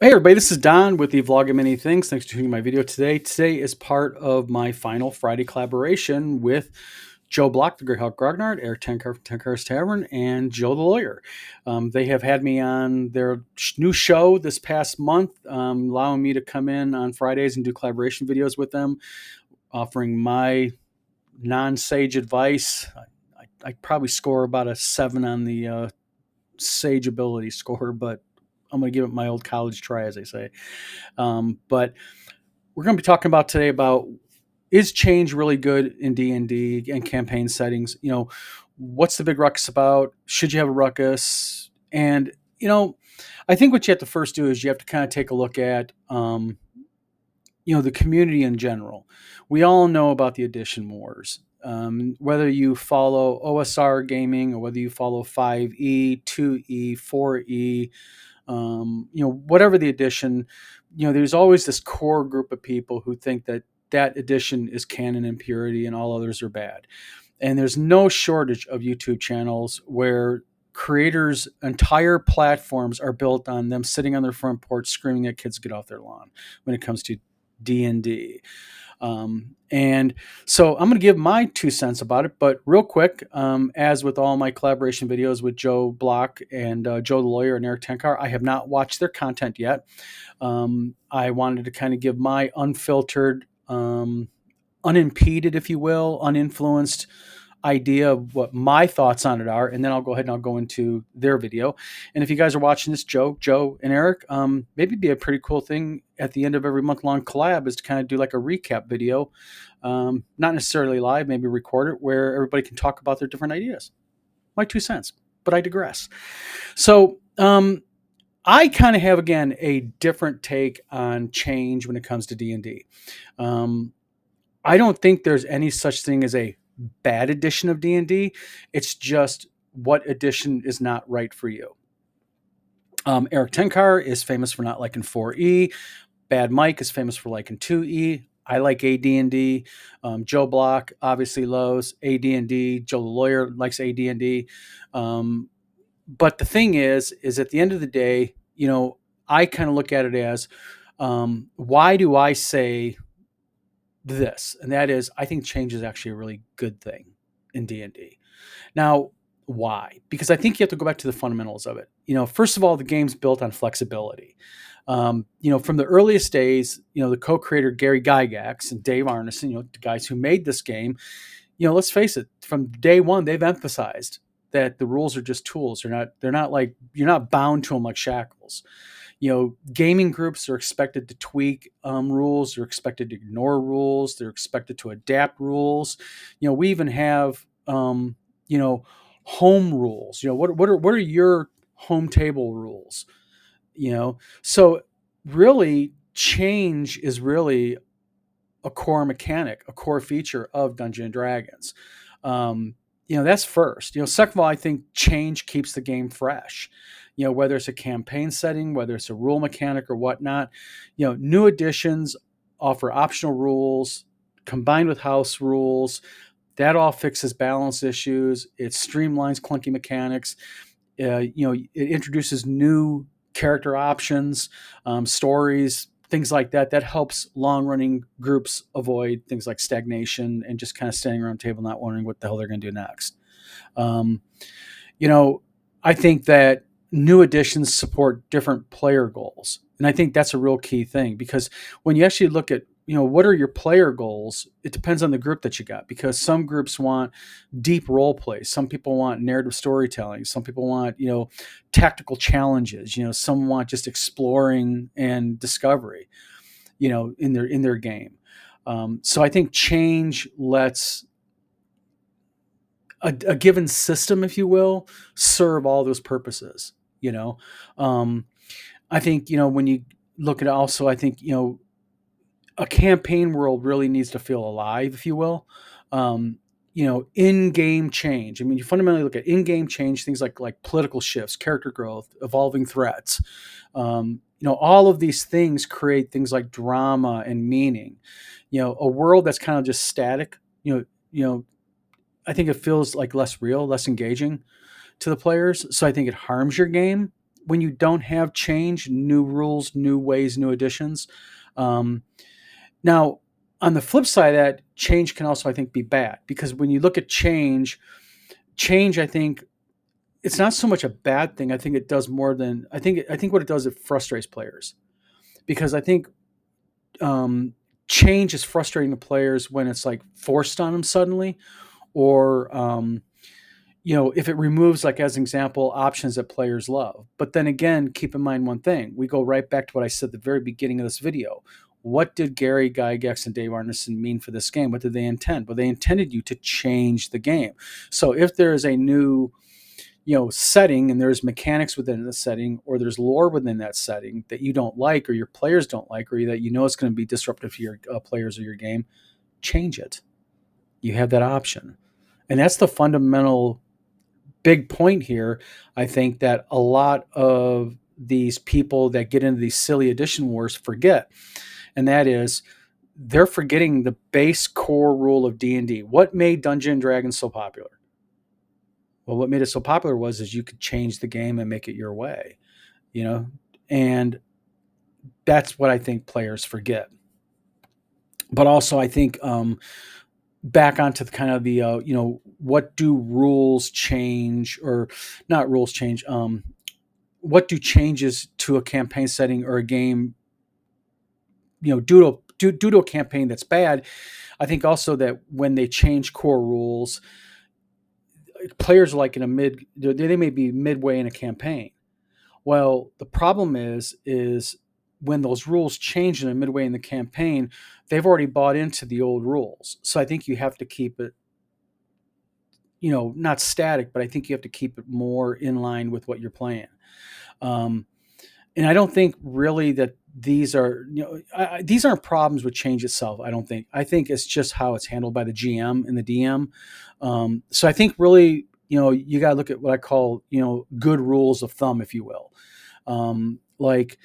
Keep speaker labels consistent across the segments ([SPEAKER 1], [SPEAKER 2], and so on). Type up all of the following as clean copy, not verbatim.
[SPEAKER 1] Hey everybody, this is Don with the Vlog of Many Things. Thanks for tuning in my video today. Today is part of my final Friday collaboration with Joe Block, the Great Hulk Grognard, Eric Tenkar from Tenkar's Tavern, and Joe the Lawyer. They have had me on their new show this past month, allowing me to come in on Fridays and do collaboration videos with them, offering my non-sage advice. I probably score about a 7 on the sage ability score, but I'm going to give it my old college try, as they say. But we're going to be talking about today about, is change really good in D&D and campaign settings? What's the big ruckus about? Should you have a ruckus? And I think what you have to first do is you have to kind of take a look at the community in general. We all know about the edition wars. Whether you follow OSR gaming or whether you follow 5e, 2e, 4e, whatever the edition, there's always this core group of people who think that that edition is canon and purity and all others are bad. And there's no shortage of YouTube channels where creators' entire platforms are built on them sitting on their front porch screaming at kids to get off their lawn when it comes to D&D. And so I'm going to give my 2 cents about it, but real quick, as with all my collaboration videos with Joe Block and Joe the Lawyer and Eric Tenkar, I have not watched their content yet. I wanted to kind of give my unfiltered, unimpeded, if you will, uninfluenced idea of what my thoughts on it are, and then I'll go ahead and I'll go into their video. And if you guys are watching this, Joe and Eric, maybe it'd be a pretty cool thing at the end of every month-long collab is to kind of do like a recap video, not necessarily live, maybe record it, where everybody can talk about their different ideas. My 2 cents, but I digress. So I kind of have, again, a different take on change when it comes to D&D. I don't think there's any such thing as a bad edition of D&D. It's just what edition is not right for you. Eric Tenkar is famous for not liking 4E. Bad Mike is famous for liking 2E. I like AD&D. Joe Block obviously loves AD&D. Joe the Lawyer likes AD&D. But the thing is at the end of the day, I kind of look at it as, why do I say this? And that is, I think change is actually a really good thing in D&D. Now, why? Because I think you have to go back to the fundamentals of it. First of all, the game's built on flexibility. From the earliest days, the co-creator Gary Gygax and Dave Arneson, the guys who made this game, let's face it, from day one, they've emphasized that the rules are just tools. They're not like, you're not bound to them like shackles. Gaming groups are expected to tweak rules. They're expected to ignore rules. They're expected to adapt rules. We even have, home rules. What are your home table rules? So really, change is really a core mechanic, a core feature of Dungeons and Dragons. That's first. Second of all, I think change keeps the game fresh. Whether it's a campaign setting, whether it's a rule mechanic or whatnot, new editions offer optional rules combined with house rules. That all fixes balance issues. It streamlines clunky mechanics. It introduces new character options, stories, things like that. That helps long-running groups avoid things like stagnation and just kind of standing around the table not wondering what the hell they're going to do next. I think that new editions support different player goals. And I think that's a real key thing, because when you actually look at, what are your player goals, it depends on the group that you got, because some groups want deep role play. Some people want narrative storytelling. Some people want, tactical challenges. Some want just exploring and discovery, in their game. So I think change lets a given system, if you will, serve all those purposes. I think, when you look at it also, I think, a campaign world really needs to feel alive, if you will. In-game change. I mean, you fundamentally look at in-game change, things like political shifts, character growth, evolving threats. All of these things create things like drama and meaning. A world that's kind of just static, I think it feels like less real, less engaging to the players. So I think it harms your game. when you don't have change, new rules, new ways, new additions. Um, Now, on the flip side of that, change can also, I think, be bad, because when you look at change, I think it's not so much a bad thing. I think it does more than I think what it does, it frustrates players, because I think um, change is frustrating to players when it's like forced on them suddenly, or if it removes, like as an example, options that players love. But then again, keep in mind one thing. We go right back to what I said at the very beginning of this video. What did Gary Gygax and Dave Arneson mean for this game? What did they intend? Well, they intended you to change the game. So if there is a new, setting, and there's mechanics within the setting, or there's lore within that setting that you don't like, or your players don't like, or that it's going to be disruptive to your players or your game, change it. You have that option. And that's the fundamental big point here. I think that a lot of these people that get into these silly edition wars forget, and that is they're forgetting the base core rule of D&D. What made Dungeons and Dragons so popular? Well, what made it so popular is you could change the game and make it your way, and that's what I think players forget. But also, I think back onto the kind of the what do rules change, or not rules change, what do changes to a campaign setting or a game, due to a campaign that's bad. I think also that when they change core rules, players are like they may be midway in a campaign. Well, the problem is when those rules change in a midway in the campaign, they've already bought into the old rules. So I think you have to keep it, not static, but I think you have to keep it more in line with what you're playing. And I don't think really that these are, these aren't problems with change itself. I don't think. I think it's just how it's handled by the GM and the DM. So I think really, you got to look at what I call, good rules of thumb, if you will. Like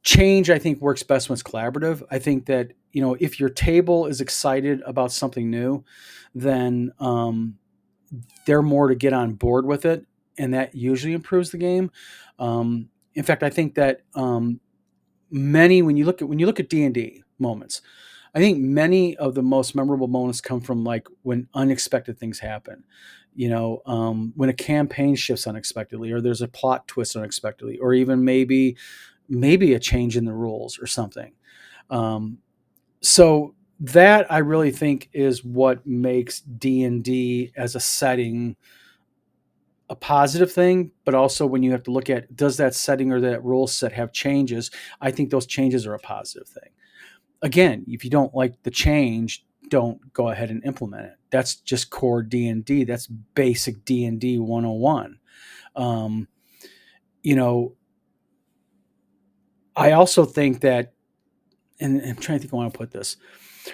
[SPEAKER 1] change, I think works best when it's collaborative. I think that, if your table is excited about something new, then they're more to get on board with it, and that usually improves the game. In fact, I think that when you look at D&D moments, I think many of the most memorable moments come from like when unexpected things happen. When a campaign shifts unexpectedly, or there's a plot twist unexpectedly, or even maybe a change in the rules or something. So that I really think is what makes D&D as a setting a positive thing. But also when you have to look at, does that setting or that rule set have changes? I think those changes are a positive thing. Again, if you don't like the change, don't go ahead and implement it. That's just core D&D. That's basic D&D 101. I also think that, and I'm trying to think how I want to put this,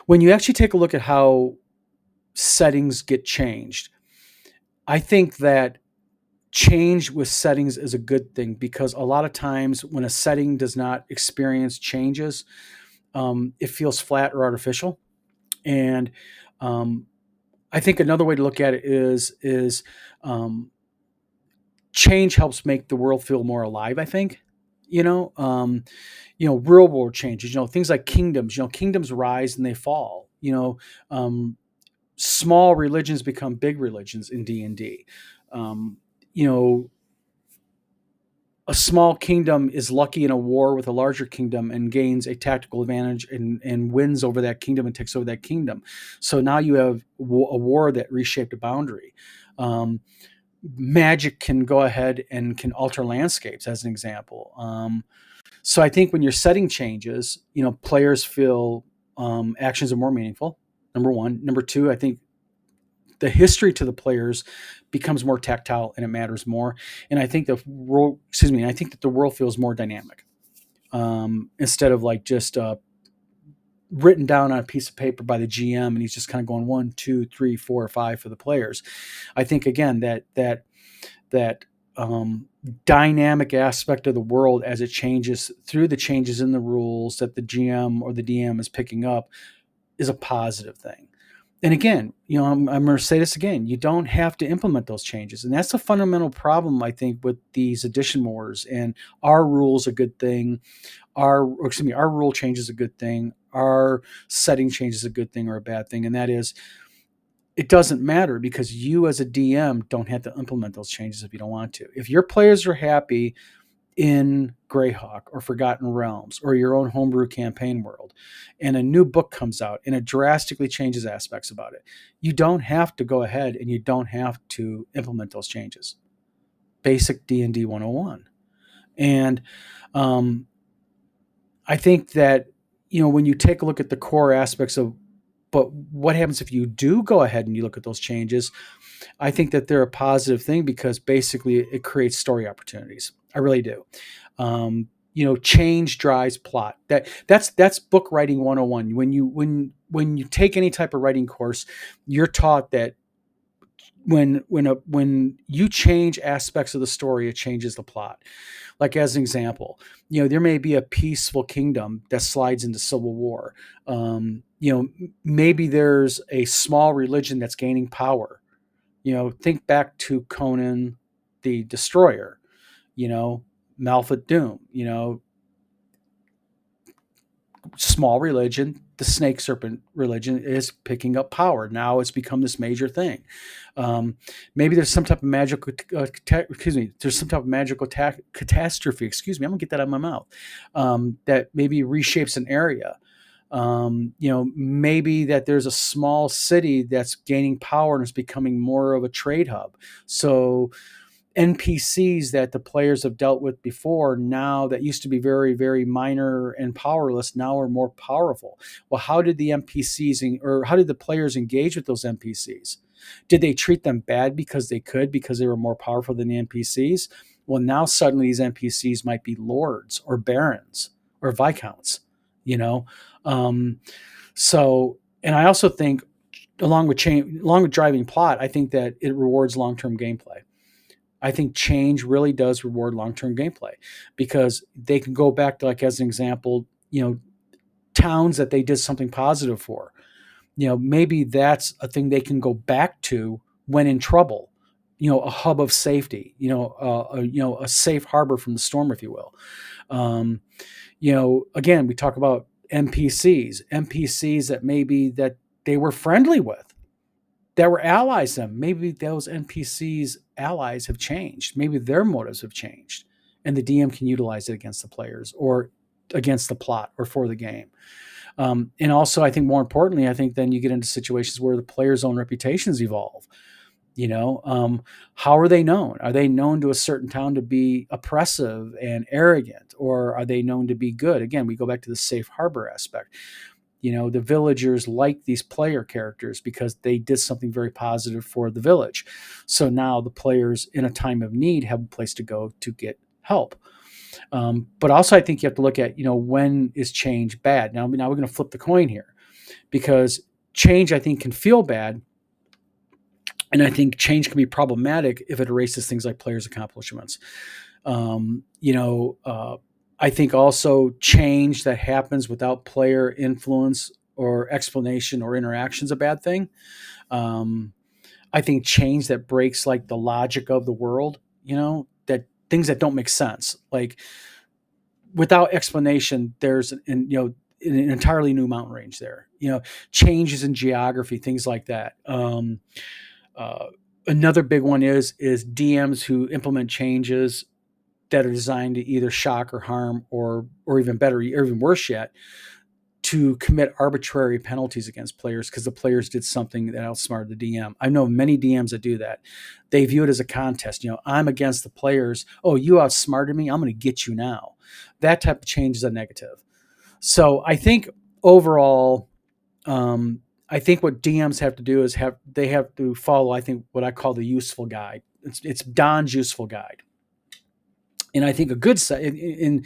[SPEAKER 1] when you actually take a look at how settings get changed, I think that change with settings is a good thing, because a lot of times when a setting does not experience changes, it feels flat or artificial. And I think another way to look at it is change helps make the world feel more alive. I think, real world changes. Things like kingdoms. Kingdoms rise and they fall. Small religions become big religions in D&D. You know, a small kingdom is lucky in a war with a larger kingdom and gains a tactical advantage and wins over that kingdom and takes over that kingdom. So now you have a war that reshaped a boundary. Magic can go ahead and can alter landscapes, as an example. So I think when your setting changes, players feel actions are more meaningful. Number one. Number two, I think the history to the players becomes more tactile and it matters more. And I think the world, I think that the world feels more dynamic, instead of like just written down on a piece of paper by the GM, and he's just kind of going 1, 2, 3, 4, or 5 for the players. I think again that dynamic aspect of the world, as it changes through the changes in the rules that the GM or the DM is picking up, is a positive thing. And again, I'm going to say this again. You don't have to implement those changes, and that's a fundamental problem I think with these edition wars. And our rules a good thing. Our rule change is a good thing. Our setting change is a good thing or a bad thing, and that is it doesn't matter because you as a DM don't have to implement those changes if you don't want to. If your players are happy in Greyhawk or Forgotten Realms or your own homebrew campaign world, and a new book comes out and it drastically changes aspects about it, you don't have to go ahead and you don't have to implement those changes. Basic D&D 101. And um, I think that, when you take a look at the core aspects of, but what happens if you do go ahead and you look at those changes? I think that they're a positive thing because basically it creates story opportunities. I really do. Change drives plot. That's book writing 101. When you take any type of writing course, you're taught that when you change aspects of the story, it changes the plot. Like as an example, there may be a peaceful kingdom that slides into civil war. Maybe there's a small religion that's gaining power. Think back to Conan the Destroyer, Malfit Doom, small religion, the snake serpent religion is picking up power. Now it's become this major thing. Maybe there's some type of magical, there's some type of magical catastrophe. Excuse me, I'm gonna get that out of my mouth. That maybe reshapes an area. Maybe that there's a small city that's gaining power and is becoming more of a trade hub. So NPCs that the players have dealt with before, now that used to be very, very minor and powerless, now are more powerful. Well, how did the NPCs or how did the players engage with those NPCs? Did they treat them bad because they were more powerful than the NPCs? Well, now suddenly these NPCs might be lords or barons or viscounts, you know? Um, and I also think along with driving plot, I think that it rewards long-term gameplay. I think change really does reward long-term gameplay because they can go back to, like, as an example, towns that they did something positive for. Maybe that's a thing they can go back to when in trouble. A hub of safety. A safe harbor from the storm, if you will. Um, Again, we talk about NPCs that maybe that they were friendly with, that were allies to them. Maybe those NPCs allies have changed. Maybe their motives have changed, and the DM can utilize it against the players or against the plot or for the game. And also, I think more importantly, I think then you get into situations where the players' own reputations evolve. How are they known? Are they known to a certain town to be oppressive and arrogant, or are they known to be good? Again, we go back to the safe harbor aspect. The villagers like these player characters because they did something very positive for the village. So now the players in a time of need have a place to go to get help. But also, I think you have to look at, when is change bad? Now we're going to flip the coin here, because change, I think, can feel bad. And I think change can be problematic if it erases things like players' accomplishments. Um, you know, uh, I think also change that happens without player influence or explanation or interaction is a bad thing. Um, I think change that breaks like the logic of the world, that things that don't make sense, like without explanation, there's an entirely new mountain range there. Changes in geography, things like that. Uh, Another big one is DMs who implement changes that are designed to either shock or harm, or even better, or even worse yet, to commit arbitrary penalties against players because the players did something that outsmarted the DM. I know many DMs that do that. They view it as a contest. I'm against the players. Oh, you outsmarted me. I'm going to get you now. That type of change is a negative. So I think overall, I think what DMs have to do is they have to follow, I think, what I call the useful guide. It's Don's useful guide. And I think a good set in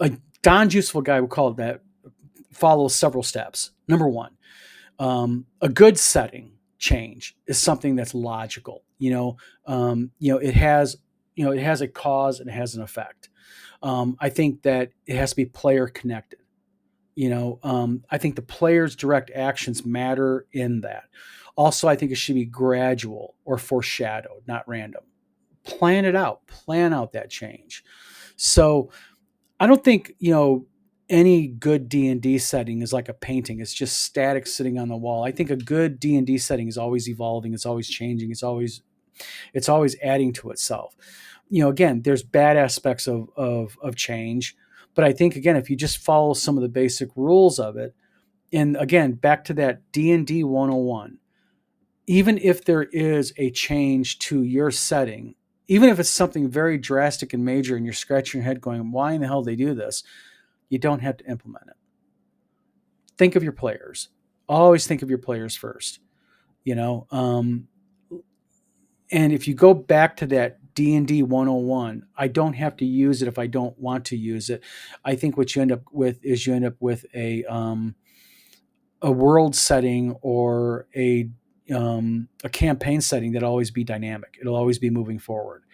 [SPEAKER 1] a Don's useful guide, we'll call it that, follows several steps. Number one, a good setting change is something that's logical. It has a cause and it has an effect. I think that it has to be player connected. I think the players' direct actions matter in that. Also, I think it should be gradual or foreshadowed, not random. Plan it out. Plan out that change. So I don't think any good D&D setting is like a painting. It's just static sitting on the wall. I think a good D&D setting is always evolving. It's always changing. It's always adding to itself. Again, there's bad aspects of change, but I think again, if you just follow some of the basic rules of it, and again, back to that D&D 101, even if there is a change to your setting, even if it's something very drastic and major, and you're scratching your head going, "Why in the hell did they do this?" You don't have to implement it. Think of your players. Always think of your players first. You know, and if you go back to that D&D 101, I don't have to use it if I don't want to use it. I think what you end up with is a world setting or a campaign setting that'll always be dynamic. It'll always be moving forward.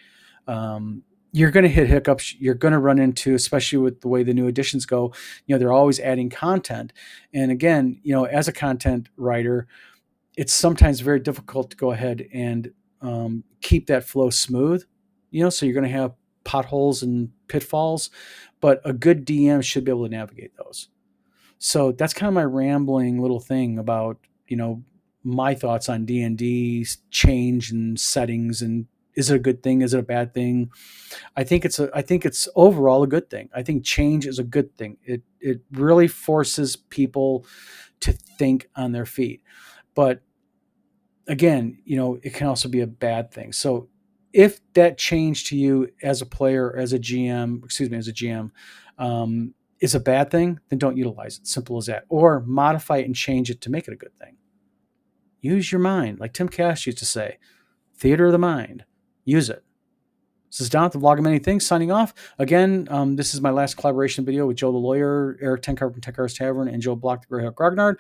[SPEAKER 1] You're going to hit hiccups. You're going to run into, especially with the way the new editions go, they're always adding content. And again, as a content writer, it's sometimes very difficult to go ahead and keep that flow smooth. So you're going to have potholes and pitfalls, but a good DM should be able to navigate those. So that's kind of my rambling little thing about, my thoughts on D&D change and settings, and is it a good thing? Is it a bad thing? I think it's overall a good thing. I think change is a good thing. It really forces people to think on their feet. But again, it can also be a bad thing. So if that change to you as a player, as a GM, is a bad thing, then don't utilize it. Simple as that. Or modify it and change it to make it a good thing. Use your mind. Like Tim Cash used to say, theater of the mind. Use it. This is Don at the Vlog of Many Things signing off. Again, this is my last collaboration video with Joe the Lawyer, Eric Tenkar from Tenkar's Tavern, and Joe Block the Grey Hawk Grognard.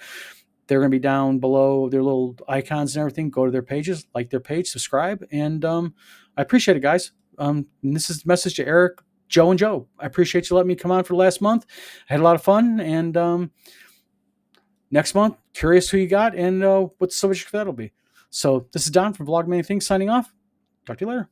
[SPEAKER 1] They're going to be down below their little icons and everything. Go to their pages, like their page, subscribe, and I appreciate it, guys. And this is the message to Eric, Joe, and Joe. I appreciate you letting me come on for the last month. I had a lot of fun, and next month, curious who you got and what the subject for that'll be. So this is Don from Vlog Many Things signing off. Talk to you later.